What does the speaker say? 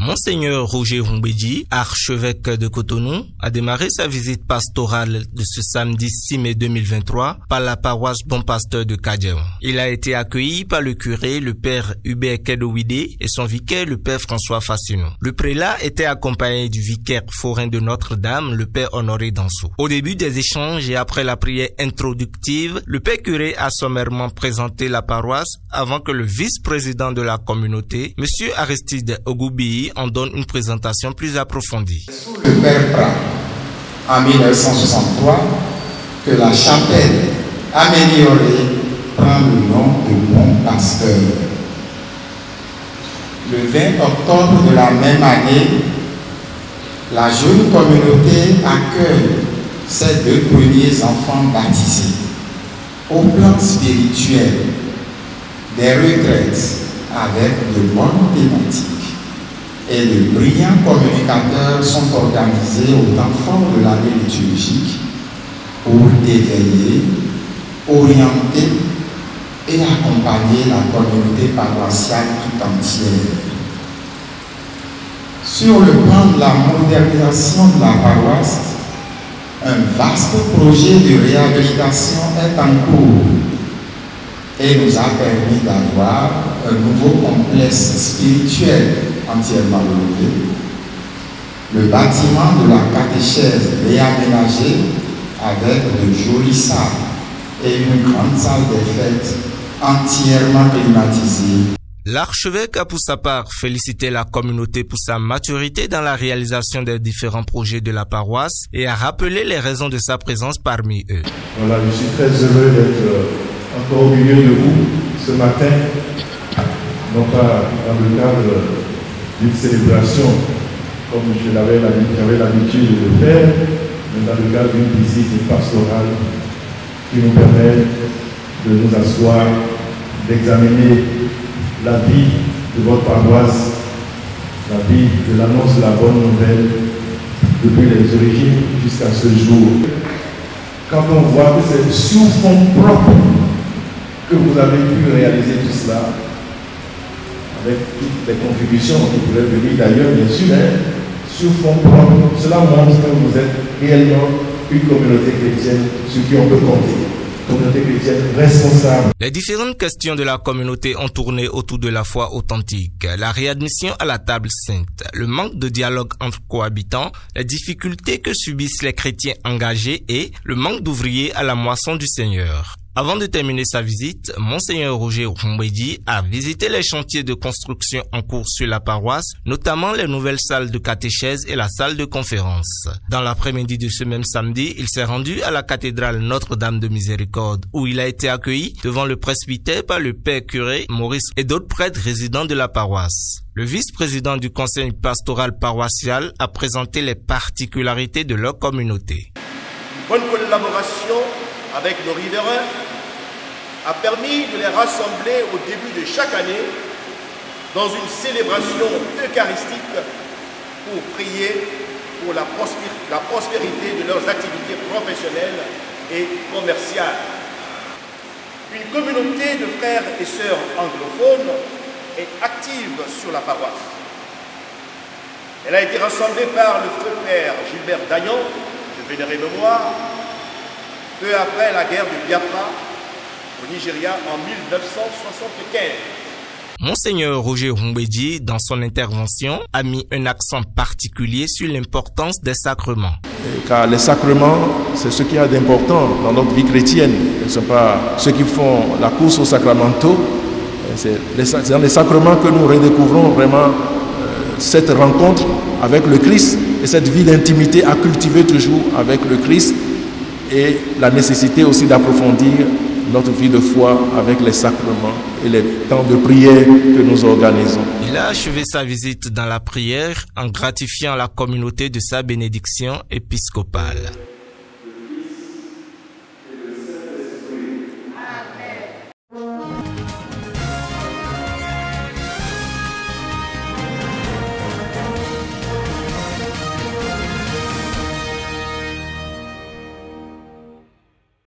Monseigneur Roger Humbedji, archevêque de Cotonou, a démarré sa visite pastorale de ce samedi 6 mai 2023 par la paroisse Bon Pasteur de Kadiaou. Il a été accueilli par le curé, le père Hubert Kedowide, et son vicaire, le père François Fassino. Le prélat était accompagné du vicaire forain de Notre-Dame, le père Honoré Dansou. Au début des échanges et après la prière introductive, le père curé a sommairement présenté la paroisse avant que le vice-président de la communauté, M. Aristide Ogoubi, en donne une présentation plus approfondie. Sous le père Prat, en 1963, que la chapelle améliorée prend le nom de Bon Pasteur. Le 20 octobre de la même année, la jeune communauté accueille ses deux premiers enfants baptisés. Au plan spirituel, des retraites avec de bonnes thématiques et de brillants communicateurs sont organisés au temps fort de l'année liturgique pour éveiller, orienter et accompagner la communauté paroissiale tout entière. Sur le plan de la modernisation de la paroisse, un vaste projet de réhabilitation est en cours et nous a permis d'avoir un nouveau complexe spirituel entièrement relevé, le bâtiment de la catéchèse réaménagé avec de jolis salles et une grande salle des fêtes entièrement climatisée. L'archevêque a pour sa part félicité la communauté pour sa maturité dans la réalisation des différents projets de la paroisse et a rappelé les raisons de sa présence parmi eux. Voilà, je suis très heureux d'être encore au milieu de vous ce matin, non pas dans le cadre d'une célébration comme j'avais l'habitude de le faire, mais dans le cadre d'une visite pastorale qui nous permet de nous asseoir, d'examiner la vie de votre paroisse, la vie de l'annonce de la bonne nouvelle depuis les origines jusqu'à ce jour. Quand on voit que c'est sur fonds propres que vous avez pu réaliser tout cela, avec toutes les contributions qui pourraient venir d'ailleurs, bien sûr, sur fonds propres, cela montre que vous êtes réellement une communauté chrétienne sur qui on peut compter. Communauté chrétienne responsable. Les différentes questions de la communauté ont tourné autour de la foi authentique, la réadmission à la table sainte, le manque de dialogue entre cohabitants, les difficultés que subissent les chrétiens engagés et le manque d'ouvriers à la moisson du Seigneur. Avant de terminer sa visite, Monseigneur Roger Humbedji a visité les chantiers de construction en cours sur la paroisse, notamment les nouvelles salles de catéchèse et la salle de conférence. Dans l'après-midi de ce même samedi, il s'est rendu à la cathédrale Notre-Dame de Miséricorde, où il a été accueilli devant le presbytère par le père curé Maurice et d'autres prêtres résidents de la paroisse. Le vice-président du conseil pastoral paroissial a présenté les particularités de leur communauté. Bonne collaboration avec nos riverains a permis de les rassembler au début de chaque année dans une célébration eucharistique pour prier pour la prospérité de leurs activités professionnelles et commerciales. Une communauté de frères et sœurs anglophones est active sur la paroisse. Elle a été rassemblée par le feu père Gilbert Dagnan, de vénérée mémoire, peu après la guerre de Biafra au Nigeria en 1975. Monseigneur Roger Humbedji, dans son intervention, a mis un accent particulier sur l'importance des sacrements. Car les sacrements, c'est ce qu'il y a d'important dans notre vie chrétienne. Ce ne sont pas ceux qui font la course aux sacramentaux. C'est dans les sacrements que nous redécouvrons vraiment cette rencontre avec le Christ et cette vie d'intimité à cultiver toujours avec le Christ et la nécessité aussi d'approfondir notre vie de foi avec les sacrements et les temps de prière que nous organisons. Il a achevé sa visite dans la prière en gratifiant la communauté de sa bénédiction épiscopale.